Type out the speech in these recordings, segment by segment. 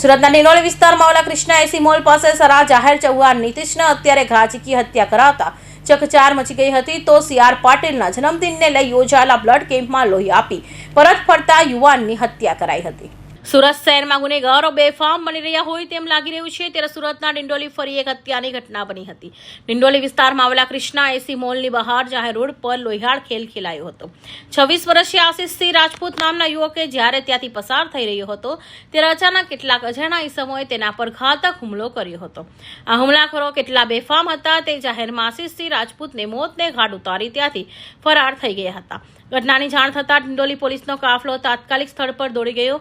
સુરતના ડિંડોલી વિસ્તારમાં આવેલા કૃષ્ણા એસી મોલ પાસે સરા જાહેર ચૌહાણ નીતિશને અત્યારે ઘા ઝીકી હત્યા કરાતા ચકચાર મચી ગઈ હતી। તો CR પાટીલના જન્મદિનને લઈ યોજાયેલા બ્લડ કેમ્પમાં લોહી આપી પરત ફરતા યુવાનની હત્યા કરાઈ હતી। સુરત શહેરમાં ગુનેગારો બેફામ બની રહ્યા હોય તેમ લાગી રહ્યું છે। ત્યારે સુરતના ડિંડોલી ફરી એક હત્યાની ઘટના બની હતી। ડિંડોલી વિસ્તારમાં આવેલા કૃષ્ણા એસી મોલની બહાર જાહેર રોડ પર લોહિયાળ ખેલ ખેલાયો હતો। 26 વર્ષીય આશિષસિંહ રાજપૂત નામના યુવકે જ્યારે ત્યાંથી પસાર થઈ રહ્યો હતો ત્યારે અચાનક કેટલાક અજાણ્યા ઈસમોએ તેના પર ઘાતક હુમલો કર્યો હતો। આ હુમલાખોરો કેટલા બેફામ હતા તે જાહેરમાં આશિષસિંહ રાજપૂતને મોતને ઘાટ ઉતારી ત્યાંથી ફરાર થઈ ગયા હતા। ઘટનાની જાણ થતાં ડિંડોલી પોલીસનો કાફલો તાત્કાલિક સ્થળ પર દોડી ગયો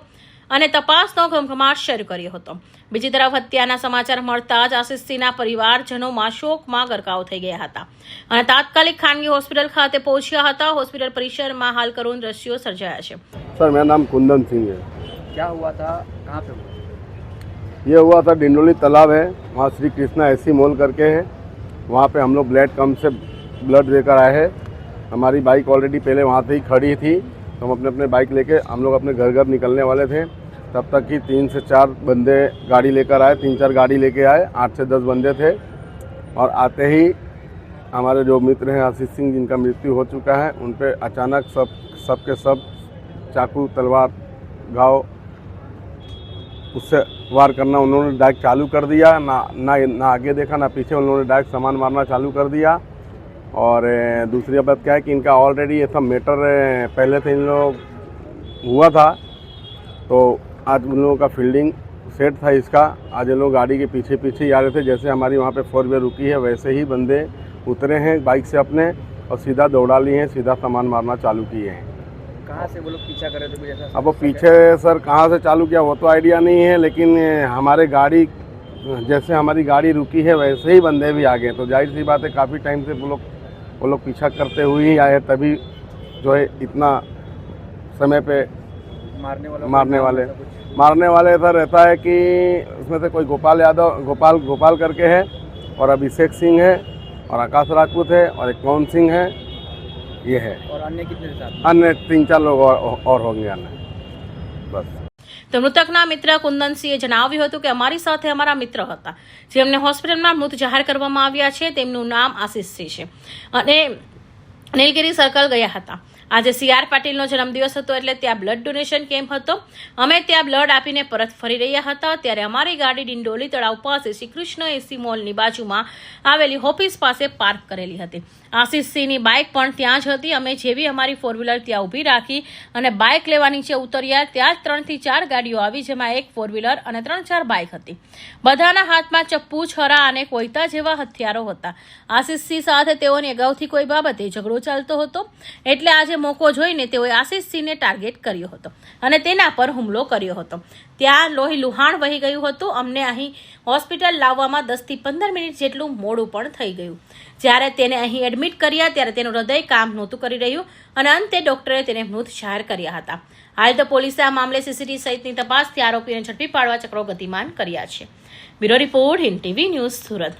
અને તપાસનો ઘમઘમાટ શરૂ કર્યો હતો। બીજી તરફ હત્યાના સમાચાર મળતા જ આશિષસિંહના પરિવારજનોમાં શોકમાં ગરકાવ થઈ ગયા હતા અને તાત્કાલિક ખાનગી હોસ્પિટલ ખાતે પહોંચ્યા હતા। હોસ્પિટલ परिसर हाल करुण दृश्यों सर्जाया है। सर मेरा नाम कुंदन सिंह है। क्या हुआ था, कहाँ पे हुआ? ये हुआ था डिंडोली तालाब है, वहाँ श्री कृष्णा एसी मॉल करके है। वहाँ पे हम लोग ब्लड कम से ब्लड लेकर आए हैं। हमारी बाइक ऑलरेडी पहले वहाँ से ही खड़ी थी, तो हम अपने अपने बाइक लेके हम लोग अपने घर घर निकलने वाले थे। तब तक ही 3 से 4 बंदे गाड़ी लेकर आए, 3-4 गाड़ी लेके आए, 8 से 10 बंदे थे। और आते ही हमारे जो मित्र हैं आशीष सिंह, जिनका मृत्यु हो चुका है, उन पे अचानक सब के सब चाकू तलवार घाव उससे वार करना उन्होंने डायरेक्ट चालू कर दिया। ना आगे देखा ना पीछे, उन्होंने डायरेक्ट सामान मारना चालू कर दिया। और दूसरी बात क्या है कि इनका ऑलरेडी ये सब मैटर पहले से इन लोग हुआ था, तो आज उन लोगों का फील्डिंग सेट था इसका। आज ये लोग गाड़ी के पीछे पीछे ही आ रहे थे। जैसे हमारी वहाँ पे 4 व्हीलर रुकी है, वैसे ही बंदे उतरे हैं बाइक से अपने और सीधा दौड़ा लिए हैं, सीधा सामान मारना चालू किए हैं। कहाँ से वो लोग पीछा कर रहे थे? कुछ ऐसा अब वो पीछे सर कहाँ से चालू किया वो तो आइडिया नहीं है, लेकिन हमारे गाड़ी जैसे हमारी गाड़ी रुकी है वैसे ही बंदे भी आ गए। तो जाहिर सी बात है काफ़ी टाइम से वो लोग पीछा करते हुए ही आए, तभी जो है इतना समय पे मारने वाले ऐसा रहता है कि उसमें से कोई गोपाल करके है, और अभिषेक सिंह है, और आकाश राजपूत है, और एक पवन सिंह है, ये है। और अन्य कितने साथ? अन्य 3-4 लोग और होंगे अन्य, बस। તો મૃતકના મિત્ર કુંદનસિંહે જણાવ્યું હતું કે અમારી સાથે અમારા મિત્ર હતા જેમને હોસ્પિટલમાં મૃત જાહેર કરવામાં આવ્યા છે। તેમનું નામ આશિષસિંહ છે અને નીલગિરી સર્કલ ગયા હતા। આજે CR પાટીલનો જન્મદિવસ હતો એટલે ત્યાં બ્લડ ડોનેશન કેમ્પ હતો। અમે ત્યાં બ્લડ આપીને પરત ફરી રહ્યા હતા ત્યારે અમારી ગાડી ડિંડોલી તળાવ પાસે શ્રી કૃષ્ણ એસી મોલની બાજુમાં આવેલી ઓફિસ પાસે પાર્ક કરેલી હતી। આશિષસિંહની બાઇક પણ ત્યાં જ હતી। અમે જેવી અમારી 4 વ્હીલર ત્યાં ઊભી રાખી અને બાઇક લેવા નીચે ઉતર્યા ત્યાં 3 થી 4 ગાડીઓ આવી, જેમાં એક 4 વ્હીલર અને 3-4 બાઇક હતી। બધાના હાથમાં ચપ્પુ, છરા અને કોયતા જેવા હથિયારો હતા। આશિષસિંહ સાથે તેઓની અગાઉથી કોઈ બાબતે ઝઘડો ચાલતો હતો, એટલે આજે મોકો જોઈને તેઓએ આશિષસિંહને ટાર્ગેટ કર્યો હતો અને તેના પર હુમલો કર્યો હતો। ત્યાં લોહી લુહાણ વહી ગયું હતું। અમને અહીં હોસ્પિટલ લાવવામાં 10 થી 15 મિનિટ જેટલું મોડું પણ થઈ ગયું। જ્યારે તેને અહીં એડમિટ કર્યા ત્યારે તેનું હૃદય કામ નહોતું કરી રહ્યું અને અંતે ડોક્ટરે તેને મૃત જાહેર કર્યા હતા। હાલ તો પોલીસે આ મામલે CCTV સહિતની તપાસથી આરોપીને ઝડપી પાડવા ચક્રો ગતિમાન કર્યા છે। Bureau report, Hind TV news, Surat.